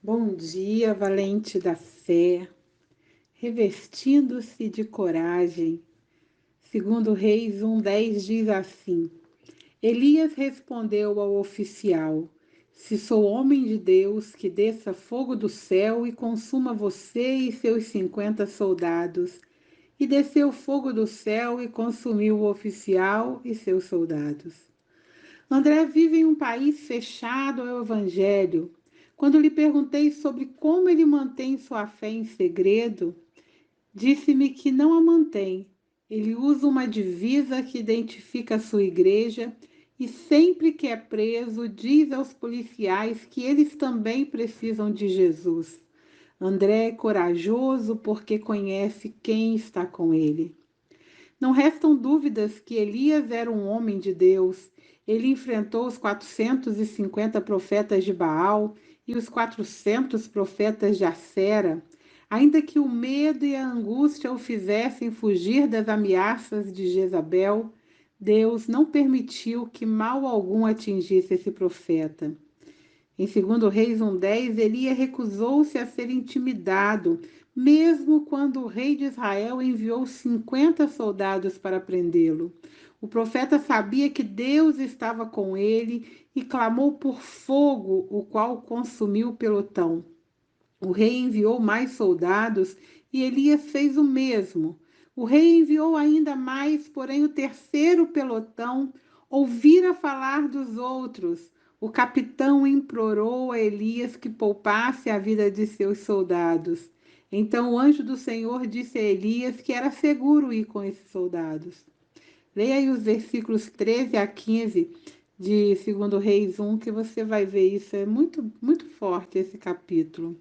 Bom dia, valente da fé, revestindo-se de coragem. Segundo Reis 1:10 diz assim: Elias respondeu ao oficial: Se sou homem de Deus, que desça fogo do céu e consuma você e seus 50 soldados. E desceu fogo do céu e consumiu o oficial e seus soldados. André vive em um país fechado ao Evangelho. Quando lhe perguntei sobre como ele mantém sua fé em segredo, disse-me que não a mantém. Ele usa uma divisa que identifica a sua igreja e sempre que é preso diz aos policiais que eles também precisam de Jesus. André é corajoso porque conhece quem está com ele. Não restam dúvidas que Elias era um homem de Deus. Ele enfrentou os 450 profetas de Baal e os 400 profetas de Assera. Ainda que o medo e a angústia o fizessem fugir das ameaças de Jezabel, Deus não permitiu que mal algum atingisse esse profeta. Em 2 Reis 1:10, Elias recusou-se a ser intimidado, mesmo quando o rei de Israel enviou 50 soldados para prendê-lo. O profeta sabia que Deus estava com ele e clamou por fogo, o qual consumiu o pelotão. O rei enviou mais soldados e Elias fez o mesmo. O rei enviou ainda mais, porém o terceiro pelotão ouvira falar dos outros. O capitão implorou a Elias que poupasse a vida de seus soldados. Então o anjo do Senhor disse a Elias que era seguro ir com esses soldados. Leia aí os versículos 13 a 15 de 2 Reis 1, que você vai ver isso. É muito, muito forte esse capítulo.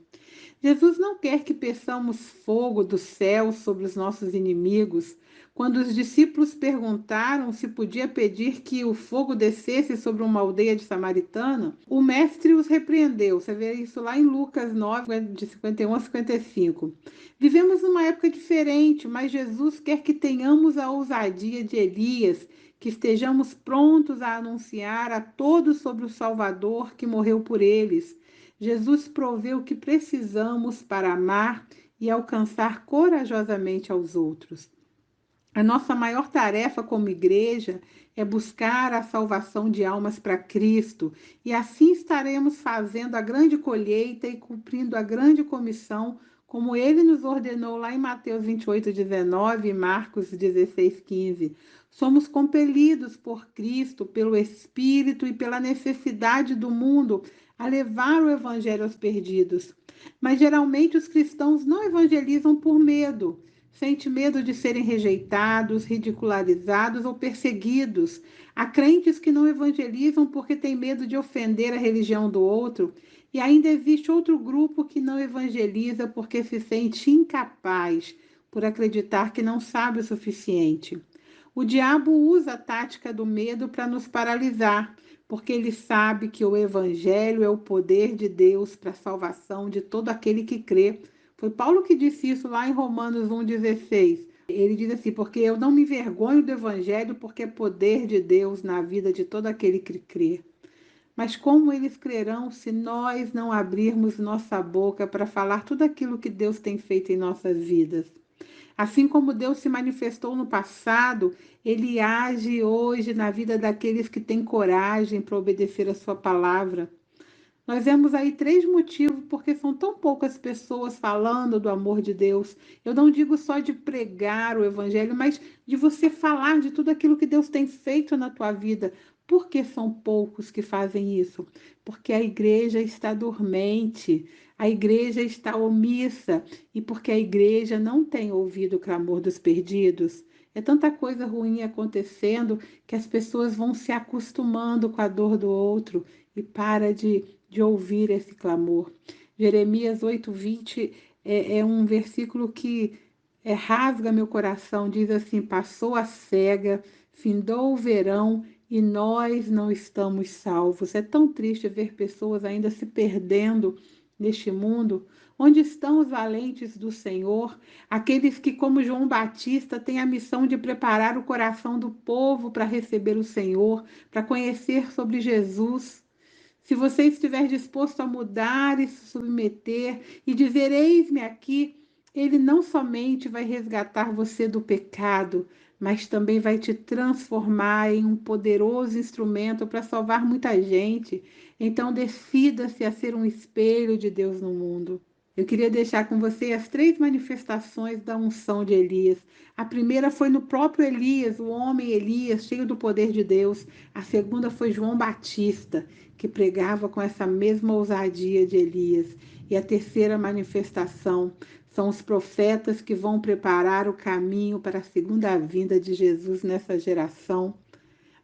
Jesus não quer que peçamos fogo do céu sobre os nossos inimigos. Quando os discípulos perguntaram se podia pedir que o fogo descesse sobre uma aldeia de samaritana, o mestre os repreendeu. Você vê isso lá em Lucas 9, de 51 a 55. Vivemos numa época diferente, mas Jesus quer que tenhamos a ousadia de Elias, que estejamos prontos a anunciar a todos sobre o Salvador que morreu por eles. Jesus proveu o que precisamos para amar e alcançar corajosamente aos outros. A nossa maior tarefa como igreja é buscar a salvação de almas para Cristo, e assim estaremos fazendo a grande colheita e cumprindo a grande comissão, como ele nos ordenou lá em Mateus 28:19 e Marcos 16:15. Somos compelidos por Cristo, pelo Espírito e pela necessidade do mundo a levar o evangelho aos perdidos. Mas geralmente os cristãos não evangelizam por medo. Sente medo de serem rejeitados, ridicularizados ou perseguidos. Há crentes que não evangelizam porque têm medo de ofender a religião do outro. E ainda existe outro grupo que não evangeliza porque se sente incapaz, por acreditar que não sabe o suficiente. O diabo usa a tática do medo para nos paralisar, porque ele sabe que o evangelho é o poder de Deus para a salvação de todo aquele que crê. Foi Paulo que disse isso lá em Romanos 1,16. Ele diz assim: porque eu não me envergonho do evangelho, porque é poder de Deus na vida de todo aquele que crê. Mas como eles crerão se nós não abrirmos nossa boca para falar tudo aquilo que Deus tem feito em nossas vidas? Assim como Deus se manifestou no passado, ele age hoje na vida daqueles que têm coragem para obedecer a sua palavra. Nós vemos aí três motivos porque são tão poucas pessoas falando do amor de Deus. Eu não digo só de pregar o evangelho, mas de você falar de tudo aquilo que Deus tem feito na tua vida. Por que são poucos que fazem isso? Porque a igreja está dormente, a igreja está omissa e porque a igreja não tem ouvido o clamor dos perdidos. É tanta coisa ruim acontecendo que as pessoas vão se acostumando com a dor do outro e para de ouvir esse clamor. Jeremias 8:20 é um versículo que rasga meu coração. Diz assim: passou a cega, findou o verão e nós não estamos salvos. É tão triste ver pessoas ainda se perdendo neste mundo. Onde estão os valentes do Senhor, aqueles que, como João Batista, têm a missão de preparar o coração do povo para receber o Senhor, para conhecer sobre Jesus? Se você estiver disposto a mudar e se submeter e dizer: Eis-me aqui, ele não somente vai resgatar você do pecado, mas também vai te transformar em um poderoso instrumento para salvar muita gente. Então, decida-se a ser um espelho de Deus no mundo. Eu queria deixar com você as 3 manifestações da unção de Elias. A primeira foi no próprio Elias, o homem Elias, cheio do poder de Deus. A segunda foi João Batista, que pregava com essa mesma ousadia de Elias. E a terceira manifestação são os profetas que vão preparar o caminho para a segunda vinda de Jesus nessa geração.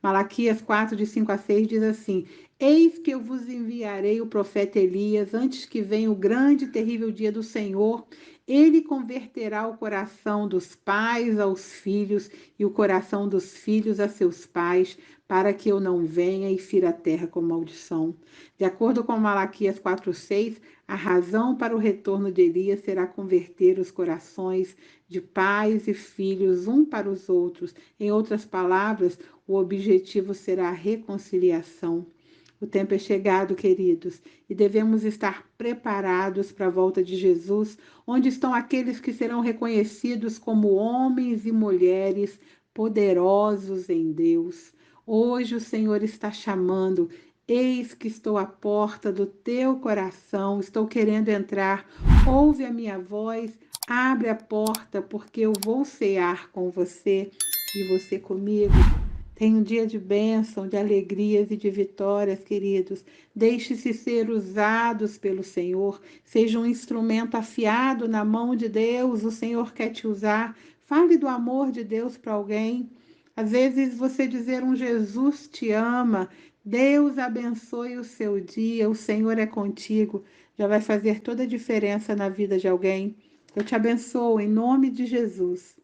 Malaquias 4, de 5 a 6 diz assim: Eis que eu vos enviarei o profeta Elias antes que venha o grande e terrível dia do Senhor. Ele converterá o coração dos pais aos filhos e o coração dos filhos a seus pais, para que eu não venha e fira a terra com maldição. De acordo com Malaquias 4:6, a razão para o retorno de Elias será converter os corações de pais e filhos um para os outros. Em outras palavras, o objetivo será a reconciliação. O tempo é chegado, queridos, e devemos estar preparados para a volta de Jesus, onde estão aqueles que serão reconhecidos como homens e mulheres poderosos em Deus. Hoje o Senhor está chamando. Eis que estou à porta do teu coração, estou querendo entrar. Ouve a minha voz, abre a porta, porque eu vou cear com você e você comigo. Tenha um dia de bênção, de alegrias e de vitórias, queridos. Deixe-se ser usados pelo Senhor. Seja um instrumento afiado na mão de Deus. O Senhor quer te usar. Fale do amor de Deus para alguém. Às vezes você dizer um Jesus te ama. Deus abençoe o seu dia. O Senhor é contigo. Já vai fazer toda a diferença na vida de alguém. Eu te abençoo em nome de Jesus.